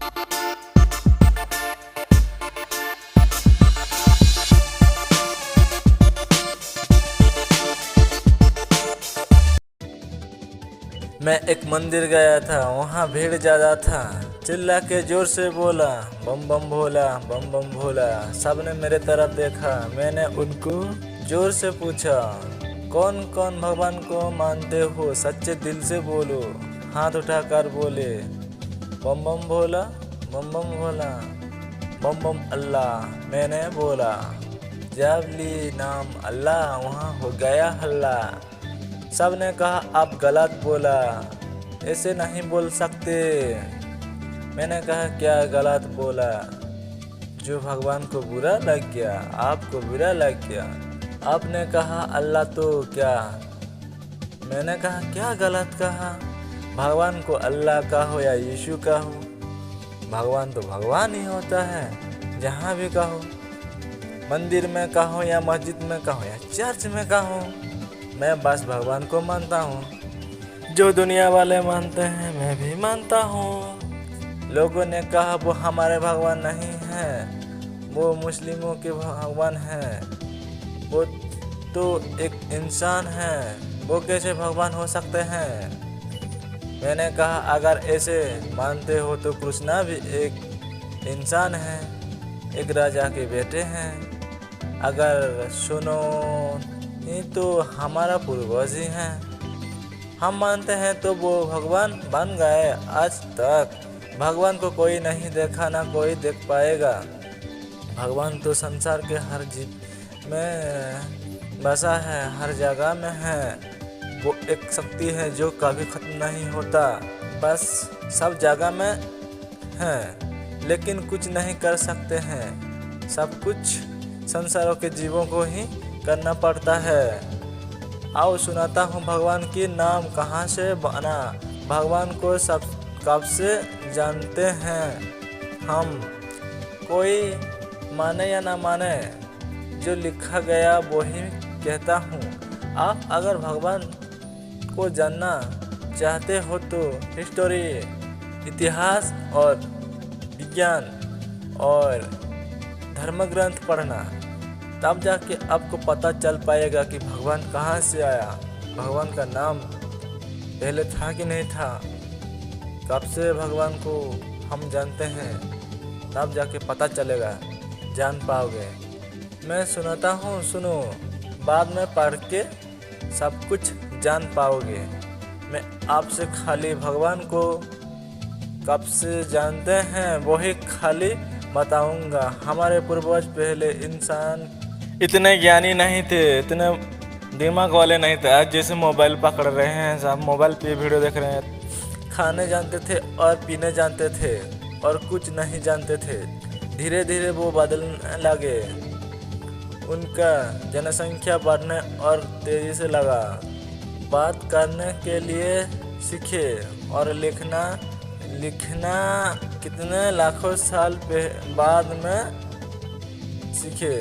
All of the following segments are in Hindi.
मैं एक मंदिर गया था, वहाँ भीड़ ज़्यादा था। चिल्ला के जोर से बोला, बम बम भोला, बम बम भोला। सबने मेरे तरफ देखा। मैंने उनको जोर से पूछा, कौन कौन भगवान को मानते हो? सच्चे दिल से बोलो। हाथ उठाकर बोले, बम बम भोला, बम बम भोला, बम बम अल्लाह। मैंने बोला, जब ली नाम अल्लाह वहाँ हो गया हल्ला। सब ने कहा आप गलत बोला, ऐसे नहीं बोल सकते। मैंने कहा क्या गलत बोला? जो भगवान को बुरा लग गया, आपको बुरा लग गया। आपने कहा अल्लाह तो क्या? मैंने कहा क्या गलत कहा? भगवान को अल्लाह कहो या यीशु कहो, भगवान तो भगवान ही होता है। जहाँ भी कहो, मंदिर में कहो या मस्जिद में कहो या चर्च में कहो, मैं बस भगवान को मानता हूँ। जो दुनिया वाले मानते हैं मैं भी मानता हूँ। लोगों ने कहा वो हमारे भगवान नहीं है, वो मुस्लिमों के भगवान हैं, वो तो एक इंसान है, वो कैसे भगवान हो सकते हैं? मैंने कहा अगर ऐसे मानते हो तो कृष्णा भी एक इंसान है, एक राजा के बेटे हैं। अगर सुनो ये तो हमारा पूर्वज ही हैं। हम मानते हैं तो वो भगवान बन गए। आज तक भगवान को कोई नहीं देखा, ना कोई देख पाएगा। भगवान तो संसार के हर जीव में बसा है, हर जगह में है। वो एक शक्ति है जो कभी खत्म नहीं होता, बस सब जगह में है, लेकिन कुछ नहीं कर सकते हैं। सब कुछ संसारों के जीवों को ही करना पड़ता है। आओ सुनाता हूँ भगवान की नाम कहाँ से बना। भगवान को सब कब से जानते हैं हम, कोई माने या ना माने, जो लिखा गया वही कहता हूँ। आप अगर भगवान को जानना चाहते हो तो हिस्टोरी, इतिहास और विज्ञान और धर्म ग्रंथ पढ़ना, तब जाके आपको पता चल पाएगा कि भगवान कहाँ से आया, भगवान का नाम पहले था कि नहीं था, कब से भगवान को हम जानते हैं, तब जाके पता चलेगा, जान पाओगे। मैं सुनाता हूँ, सुनो, बाद में पढ़ के सब कुछ जान पाओगे। मैं आपसे खाली भगवान को कब से जानते हैं वही खाली बताऊंगा। हमारे पूर्वज पहले इंसान इतने ज्ञानी नहीं थे, इतने दिमाग वाले नहीं थे। आज जैसे मोबाइल पकड़ रहे हैं, सब मोबाइल पे वीडियो देख रहे हैं। खाने जानते थे और पीने जानते थे और कुछ नहीं जानते थे। धीरे धीरे वो बदलने लगे, उनका जनसंख्या बढ़ने और तेजी से लगा। बात करने के लिए सीखे और लिखना कितने लाखों साल बाद में सीखे।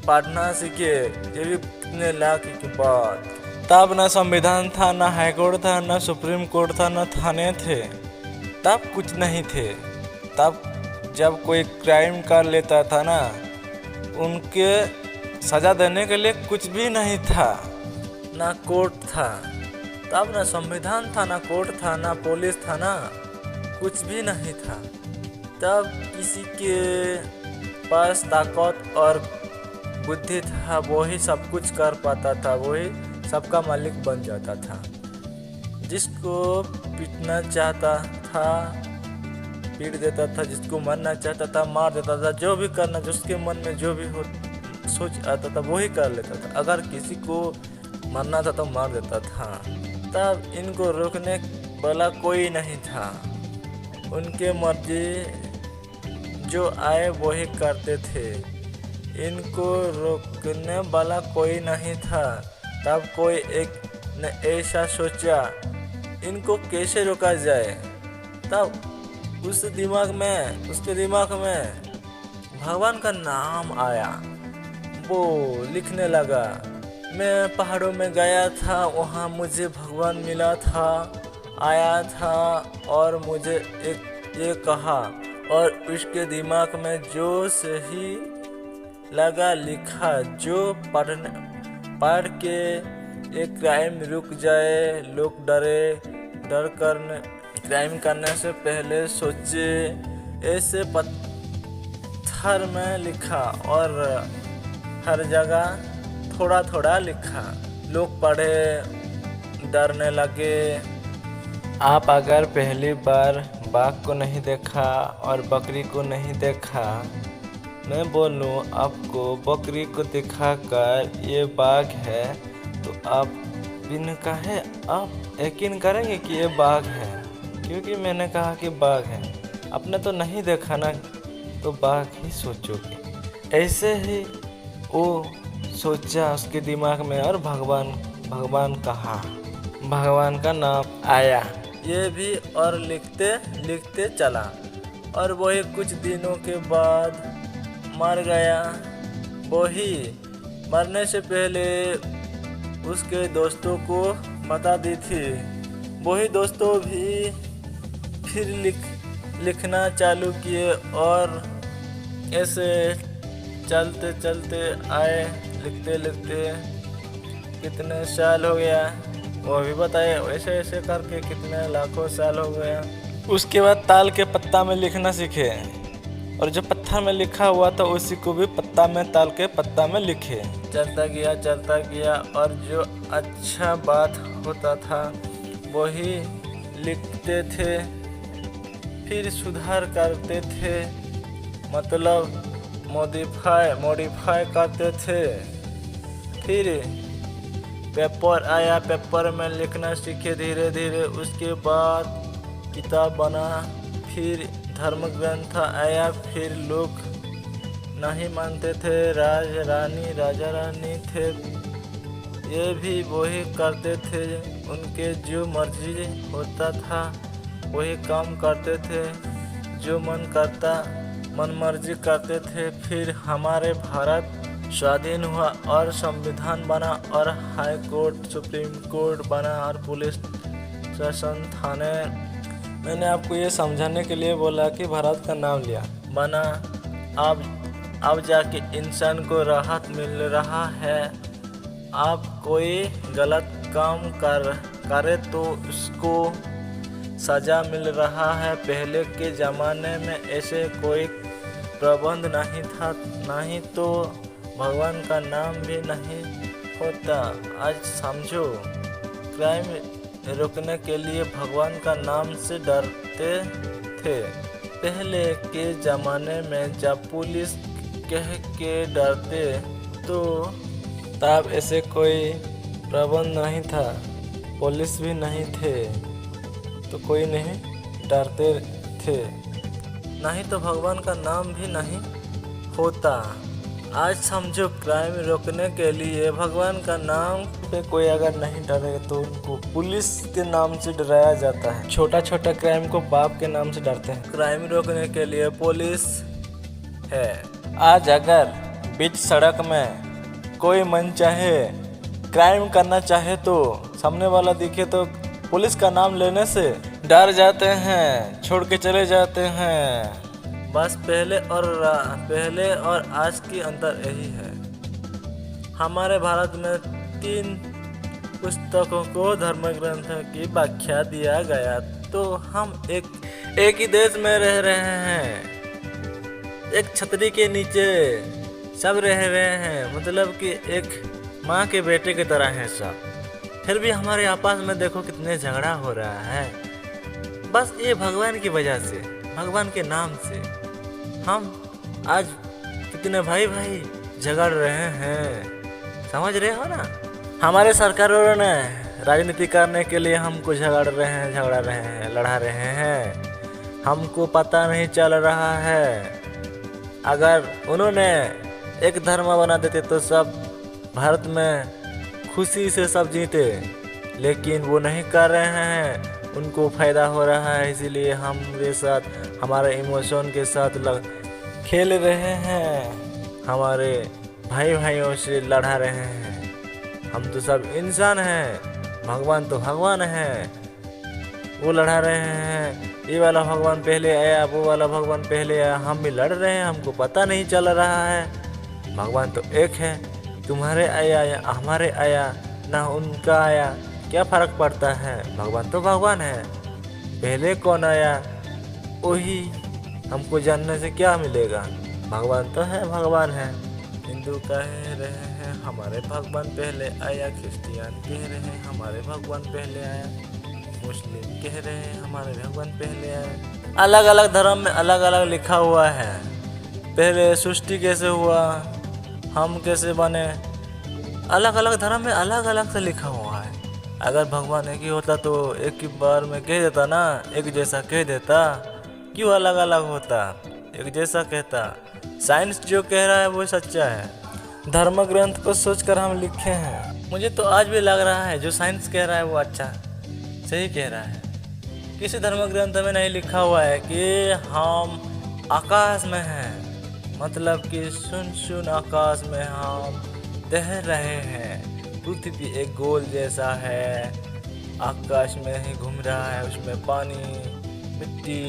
पढ़ना सीखे, ये भी कितने लाख के बाद। तब ना संविधान था, ना हाईकोर्ट था, ना सुप्रीम कोर्ट था, ना थाने थे। तब कुछ नहीं थे। तब जब कोई क्राइम कर लेता था ना, उनके सजा देने के लिए कुछ भी नहीं था, ना कोर्ट था। तब ना संविधान था, ना कोर्ट था, ना पुलिस था, ना कुछ भी नहीं था। तब किसी के पास ताकत और बुद्धि था, वही सब कुछ कर पाता था, वही सबका मालिक बन जाता था। जिसको पीटना चाहता था पीट देता था, जिसको मारना चाहता था मार देता था। जो भी करना, जिसके मन में जो भी हो सोच आता था वही कर लेता था। अगर किसी को मारना था तो मार देता था। तब इनको रोकने वाला कोई नहीं था। उनके मर्जी जो आए वही करते थे। इनको रोकने वाला कोई नहीं था। तब कोई एक ने ऐसा सोचा, इनको कैसे रोका जाए। तब उसके दिमाग में भगवान का नाम आया। वो लिखने लगा, मैं पहाड़ों में गया था, वहाँ मुझे भगवान मिला था, आया था और मुझे एक ये कहा, और उसके दिमाग में जो सही लगा लिखा, जो पढ़ के एक क्राइम रुक जाए, लोग क्राइम करने से पहले सोचे, ऐसे पत्थर में लिखा और हर जगह थोड़ा थोड़ा लिखा। लोग पढ़े, डरने लगे। आप अगर पहली बार बाघ को नहीं देखा और बकरी को नहीं देखा, मैं बोलूं आपको बकरी को दिखाकर ये बाघ है, तो आप बिन कहे आप यकीन करेंगे कि ये बाघ है, क्योंकि मैंने कहा कि बाघ है। आपने तो नहीं देखा ना, तो बाघ ही सोचोगे। ऐसे ही वो सोचा उसके दिमाग में, और भगवान कहा, भगवान का नाम आया। ये भी और लिखते चला, और वही कुछ दिनों के बाद मर गया। वही मरने से पहले उसके दोस्तों को बता दी थी। वही दोस्तों भी फिर लिखना चालू किए, और ऐसे चलते आए, लिखते कितने साल हो गया वो भी बताए। ऐसे करके कितने लाखों साल हो गया। उसके बाद ताल के पत्ता में लिखना सीखे, और जो पत्थर में लिखा हुआ था उसी को भी पत्ता में, ताल के पत्ता में लिखे। चलता गया, और जो अच्छा बात होता था वही लिखते थे, फिर सुधार करते थे, मतलब मॉडिफाई करते थे। फिर पेपर आया, पेपर में लिखना सीखे धीरे धीरे। उसके बाद किताब बना, फिर धर्म ग्रंथ आया। फिर लोग नहीं मानते थे, राजा रानी थे, ये भी वही करते थे। उनके जो मर्जी होता था वही काम करते थे, जो मन मर्जी करते थे। फिर हमारे भारत स्वाधीन हुआ और संविधान बना, और हाई कोर्ट, सुप्रीम कोर्ट बना, और पुलिस शासन थाने। मैंने आपको ये समझाने के लिए बोला कि भारत का नाम लिया, बना। अब जाके इंसान को राहत मिल रहा है। आप कोई गलत काम करे तो उसको सजा मिल रहा है। पहले के ज़माने में ऐसे कोई प्रबंध नहीं था, नहीं तो भगवान का नाम भी नहीं होता। आज समझो, क्राइम रोकने के लिए भगवान का नाम से डरते थे। पहले के ज़माने में जब पुलिस कह के डरते, तो तब ऐसे कोई प्रबंध नहीं था, पुलिस भी नहीं थे, तो कोई नहीं डरते थे, नहीं तो भगवान का नाम भी नहीं होता। आज समझो, क्राइम रोकने के लिए भगवान का नाम पे कोई अगर नहीं डरे तो उनको पुलिस के नाम से डराया जाता है। छोटा क्राइम को बाप के नाम से डरते हैं। क्राइम रोकने के लिए पुलिस है। आज अगर बीच सड़क में कोई मन चाहे क्राइम करना चाहे, तो सामने वाला दिखे तो पुलिस का नाम लेने से डर जाते हैं, छोड़ के चले जाते हैं। बस पहले और आज की अंतर यही है। हमारे भारत में 3 पुस्तकों को धर्म ग्रंथ की व्याख्या दिया गया, तो हम एक ही देश में रह रहे हैं, एक छतरी के नीचे सब रह रहे हैं, मतलब कि एक माँ के बेटे की तरह हैं सब। फिर भी हमारे आपस में देखो कितने झगड़ा हो रहा है। बस ये भगवान की वजह से, भगवान के नाम से हम आज कितने भाई झगड़ रहे हैं। समझ रहे हो ना? हमारे सरकारों ने राजनीति करने के लिए हमको झगड़ा रहे हैं। हमको पता नहीं चल रहा है। अगर उन्होंने एक धर्म बना देते तो सब भारत में खुशी से सब जीते, लेकिन वो नहीं कर रहे हैं। उनको फ़ायदा हो रहा है, इसीलिए हमारे साथ, हमारे इमोशन के साथ खेल रहे हैं, हमारे भाइयों से लड़ा रहे हैं। हम तो सब इंसान हैं, भगवान तो भगवान है, वो लड़ा रहे हैं, ये वाला भगवान पहले आया, वो वाला भगवान पहले आया, हम भी लड़ रहे हैं, हमको पता नहीं चल रहा है। भगवान तो एक है, तुम्हारे आया या हमारे आया ना उनका आया, क्या फ़र्क पड़ता है, भगवान तो भगवान है। पहले कौन आया वही हमको जानने से क्या मिलेगा, भगवान तो है, भगवान है। हिंदू कह रहे हैं हमारे भगवान पहले आया, क्रिश्चियन कह रहे हैं हमारे भगवान पहले आया, मुस्लिम कह रहे हैं हमारे भगवान पहले आया। अलग अलग धर्म में अलग अलग लिखा हुआ है, पहले सृष्टि कैसे हुआ, हम कैसे बने, अलग अलग धर्म में अलग अलग से लिखा हुआ है। अगर भगवान एक ही होता तो एक ही बार में कह देता ना, एक जैसा कह देता, क्यों अलग अलग होता, एक जैसा कहता। साइंस जो कह रहा है वो सच्चा है। धर्म ग्रंथ को सोचकर हम लिखे हैं। मुझे तो आज भी लग रहा है जो साइंस कह रहा है वो अच्छा सही कह रहा है। किसी धर्म ग्रंथ में नहीं लिखा हुआ है कि हम आकाश में हैं, मतलब कि सुन आकाश में हम तैर रहे हैं। पृथ्वी एक गोल जैसा है, आकाश में ही घूम रहा है, उसमें पानी, मिट्टी,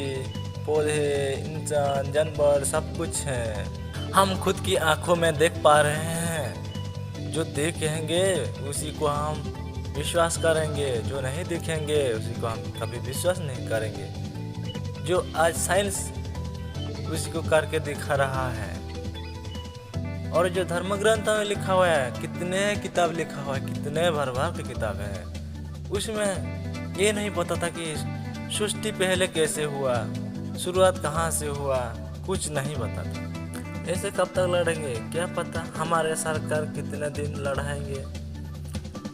पौधे, इंसान, जानवर सब कुछ है। हम खुद की आंखों में देख पा रहे हैं, जो देखेंगे उसी को हम विश्वास करेंगे, जो नहीं देखेंगे उसी को हम कभी विश्वास नहीं करेंगे। जो आज साइंस उसी को करके दिखा रहा है। और जो धर्म ग्रंथ में लिखा हुआ है, कितने किताब लिखा हुआ है, कितने भर की किताब है, उसमें ये नहीं पता था कि सृष्टि पहले कैसे हुआ, शुरुआत कहाँ से हुआ, कुछ नहीं पता था। ऐसे कब तक लड़ेंगे क्या पता, हमारे सरकार कितने दिन लड़ाएंगे।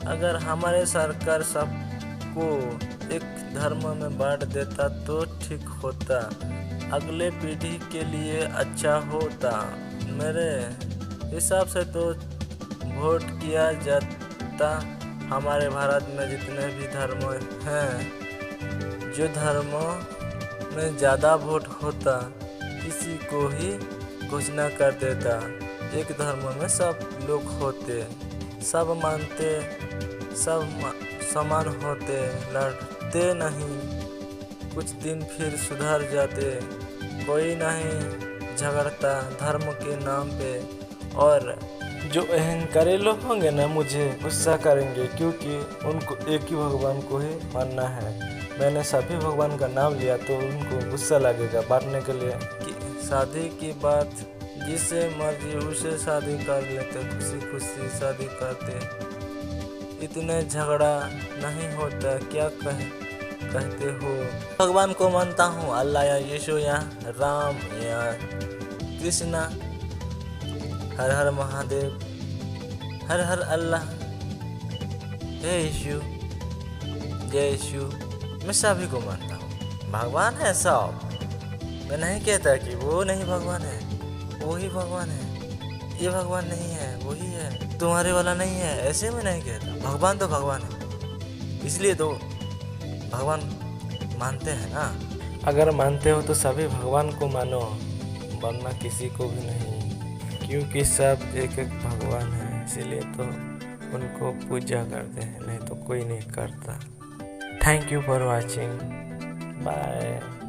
अगर हमारे सरकार सबको एक धर्म में बांट देता तो ठीक होता, अगले पीढ़ी के लिए अच्छा होता। मेरे हिसाब से तो वोट किया जाता हमारे भारत में जितने भी धर्म हैं, जो धर्म में ज़्यादा वोट होता किसी को ही घोषणा कर देता। एक धर्म में सब लोग होते, सब मानते, सब समान होते, लड़ते नहीं, कुछ दिन फिर सुधर जाते, कोई नहीं झगड़ता धर्म के नाम पे। और जो अहंकारी लोग होंगे ना मुझे गुस्सा करेंगे, क्योंकि उनको एक ही भगवान को ही मानना है। मैंने सभी भगवान का नाम लिया तो उनको गुस्सा लगेगा बांटने के लिए कि शादी की बात जिससे मर्जी उसे शादी कर लेते, खुशी खुशी शादी करते, इतने झगड़ा नहीं होता, क्या कहते हो। भगवान को मानता हूँ, अल्लाह या यीशु या राम या कृष्णा, हर हर महादेव, हर हर अल्लाह, जय यीशु, जय यीशु। मैं सभी को मानता हूँ, भगवान है सब। मैं नहीं कहता कि वो नहीं भगवान है, वो ही भगवान है, ये भगवान नहीं है, वही है, तुम्हारे वाला नहीं है, ऐसे में नहीं कहता। भगवान तो भगवान है, इसलिए तो भगवान मानते हैं ना। अगर मानते हो तो सभी भगवान को मानो, वरना किसी को भी नहीं, क्योंकि सब एक एक भगवान है, इसीलिए तो उनको पूजा करते हैं, नहीं तो कोई नहीं करता। Thank you for watching. Bye.